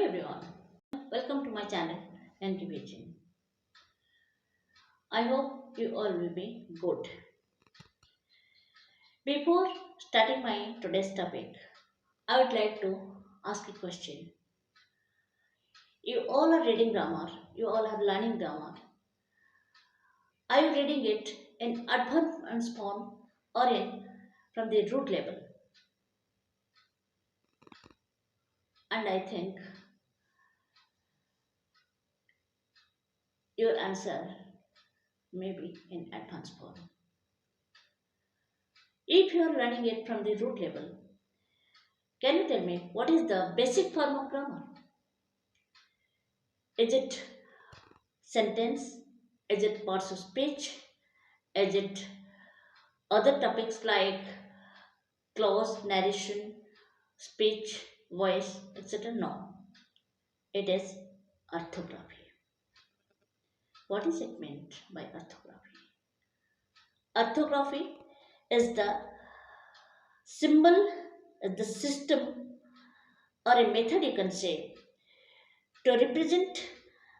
everyone, welcome to my channel Indefination. I hope you all will be good. Before starting my today's topic, I would like to ask a question. You all are reading grammar, you all are learning grammar. Are you reading it in advanced form or in from the root level? And I think your answer may be in advanced form. If you are learning it from the root level, can you tell me what is the basic form of grammar? Is it sentence? Is it parts of speech? Is it other topics like clause, narration, speech, voice, etc.? No. It is orthography. What is it meant by orthography? Orthography is the symbol, the system, or a method you can say to represent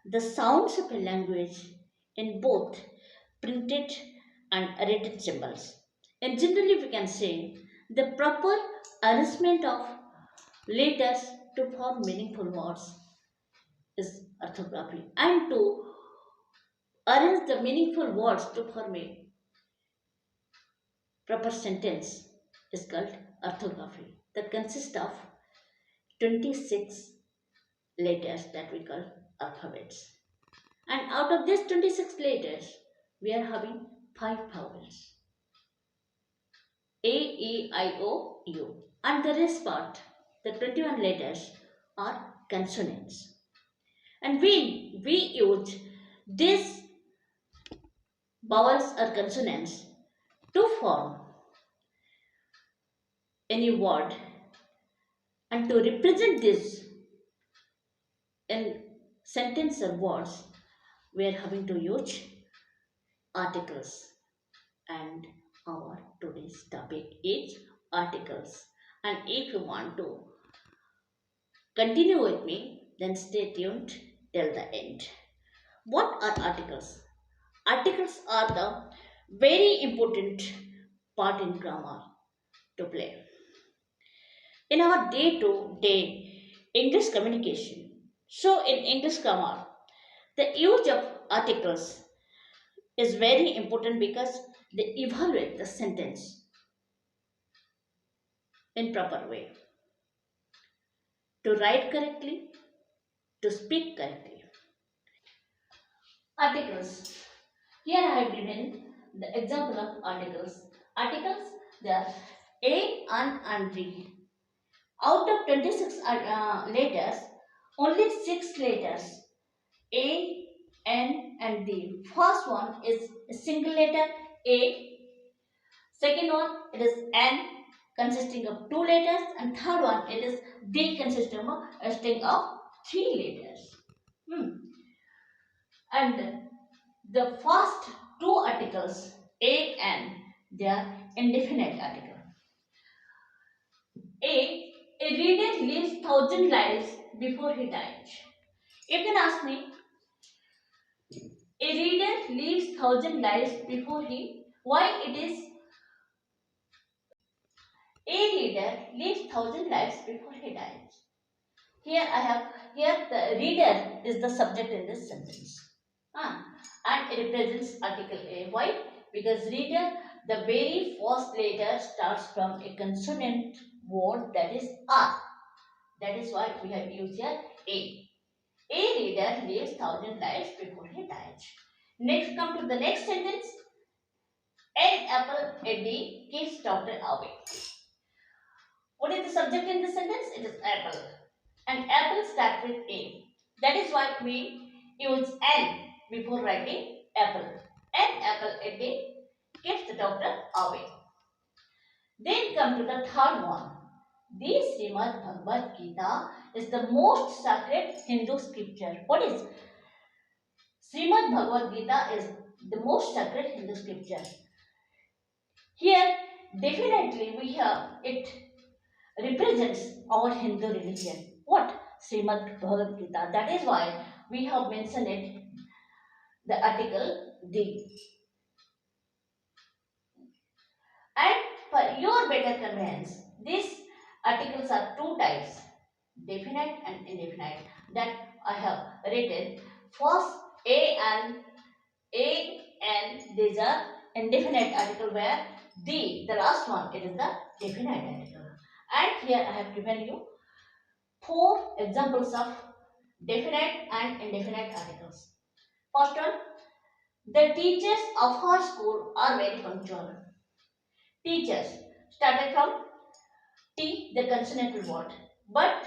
the sounds of a language in both printed and written symbols. And generally, we can say the proper arrangement of letters to form meaningful words is orthography, and to arrange the meaningful words to form a proper sentence is called orthography, that consists of 26 letters that we call alphabets. And out of these 26 letters, we are having 5 vowels A, E, I, O, U. And the rest part, the 21 letters, are consonants. And we use these vowels or consonants to form any word, and to represent this in sentence or words, we are having to use articles. And our today's topic is articles. And if you want to continue with me, then stay tuned till the end. What are articles? Articles are the very important part in grammar to play. In our day to day English communication, so in English grammar, the use of articles is very important because they evaluate the sentence in proper way, to write correctly, to speak correctly. Articles. Here I have given the example of articles. Articles, they are A, an, and D. Out of 26 letters, only 6 letters A, N, and D. First one is a single letter A. Second one, it is N, consisting of 2 letters, and third one, it is D, consisting of 3 letters. And the first 2 articles A, N, they are indefinite article. A reader lives 1,000 lives before he dies. You can ask me, a reader lives 1,000 lives before why it is a reader lives 1,000 lives before he dies. Here the reader is the subject in this sentence. And it represents article A. Why? Because reader, the very first letter starts from a consonant word, that is R. That is why we have used here A. A reader lives 1,000 lives before he dies. Next, come to the next sentence. An apple a day keeps doctor away. What is the subject in this sentence? It is apple. And apple starts with A. That is why we use N before writing apple. An apple a day keeps the doctor away. Then come to the third one. This Srimad Bhagavad Gita is the most sacred Hindu scripture. What is? Srimad Bhagavad Gita is the most sacred Hindu scripture. Here, definitely it represents our Hindu religion. What? Srimad Bhagavad Gita. That is why we have mentioned it, the article the. And for your better convenience, these articles are two types, definite and indefinite, that I have written. First, A and these are indefinite article, where the last one, it is the definite article. And here I have given you four examples of definite and indefinite articles. First one, the teachers of our school are very punctual. Teachers started from T, the consonantal word. But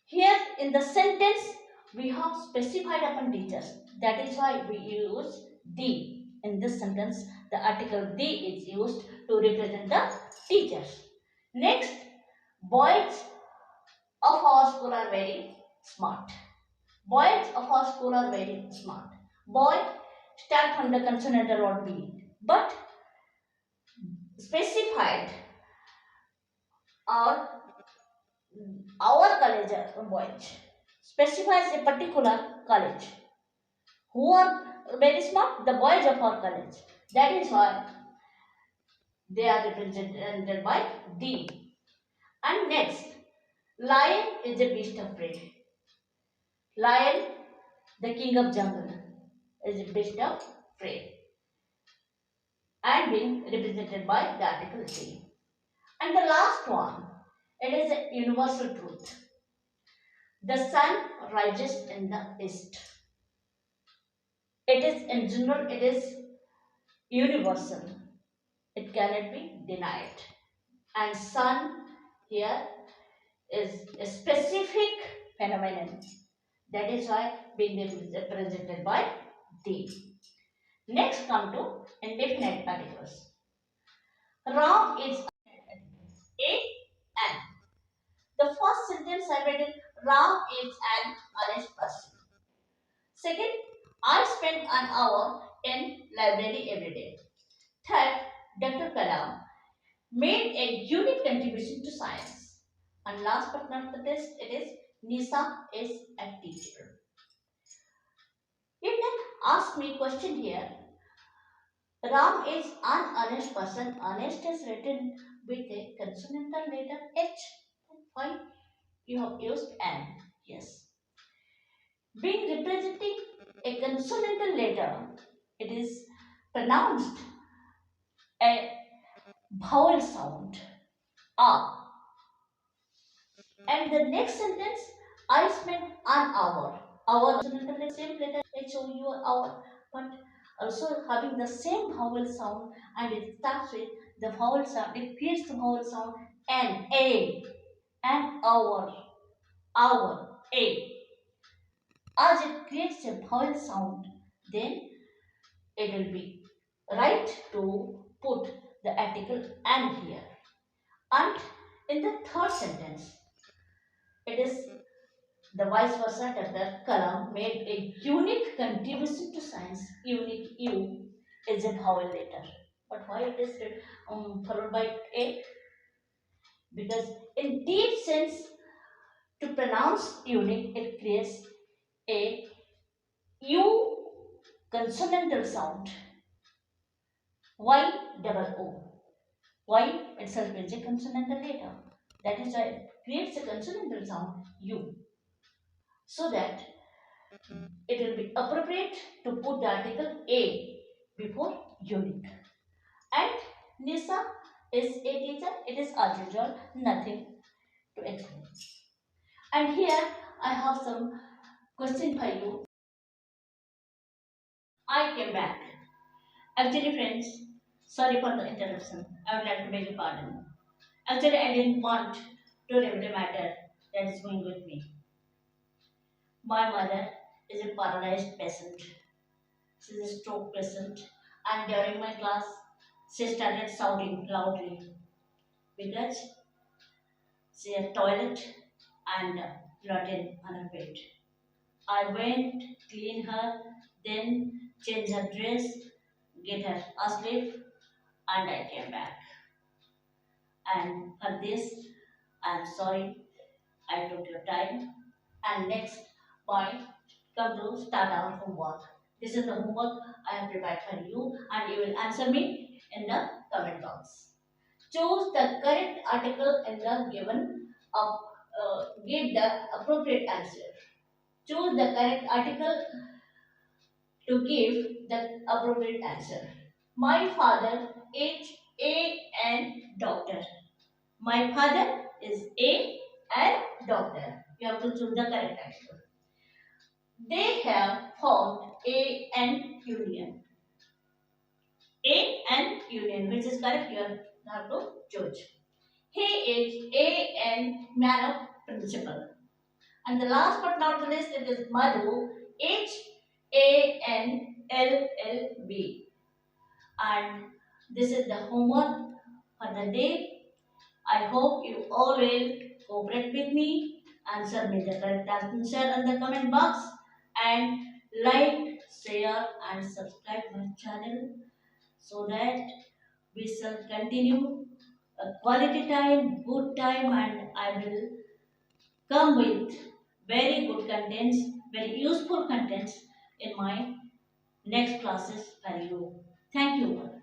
here in the sentence, we have specified upon teachers. That is why we use the. In this sentence, the article the is used to represent the teachers. Next, boys of our school are very smart. Boys of our school are very smart. Boy start from the consonantal word B, but specified or our college boys specifies a particular college. Who are very smart? The boys of our college. That is why they are represented by D. And next, lion is a beast of prey. Lion, the king of jungle, is a beast of prey, and being represented by the article D. And the last one, it is a universal truth. The sun rises in the east. It is in general, it is universal. It cannot be denied. And sun here is a specific phenomenon. That is why being represented by D. Next, come to indefinite articles. Ram is a and. The first sentence I read is Ram is an honest person. Second, I spend an hour in library every day. Third, Dr. Kalam made a unique contribution to science. And last but not the least, it is Nisa is a teacher. You can ask me question here. Ram is an honest person. Honest is written with a consonantal letter H. Why you have used N? Yes. Being representing a consonantal letter, it is pronounced a vowel sound A. And the next sentence, I spent an hour. Hour consonantal same letter H O U hour, but also having the same vowel sound, and it starts with the vowel sound. It creates the vowel sound an hour a. As it creates a vowel sound, then it will be right to put the article and here. And in the third sentence, it is the vice versa. Dr. Kalam made a unique contribution to science. Unique U is a vowel letter. But why it is followed by A? Because in deep sense, to pronounce unique, it creates a U consonantal sound. Y double O. Y itself is a consonantal letter. That is why it creates a consonantal sound U. So that it will be appropriate to put the article A before unique. And Nisa is a teacher. It is as usual, nothing to explain. And here I have some question for you. I came back. Actually, friends, sorry for the interruption. I would like to beg your pardon. Actually, I didn't want to reveal the matter that is going with me. My mother is a paralyzed patient. She is a stroke patient, and during my class, she started shouting loudly because she had toilet and rotten on her bed. I went, clean her, then change her dress, get her asleep, and I came back. And for this, I am sorry. I took your time. And next point, come to start our homework. This is the homework I have prepared for you, and you will answer me in the comment box. Choose the correct article in the given give the appropriate answer. Choose the correct article to give the appropriate answer. My father is a doctor. My father is a doctor. You have to choose the correct article. They have formed an union. An union, which is correct. You have to choose. He is an man of principle. And the last but not the least, it is Madhu, HANLLB. And this is the homework for the day. I hope you all will cooperate with me, answer me the correct answer in the comment box, and like, share, and subscribe my channel so that we shall continue a quality time, good time, and I will come with very good contents, very useful contents in my next classes for you. Thank you all.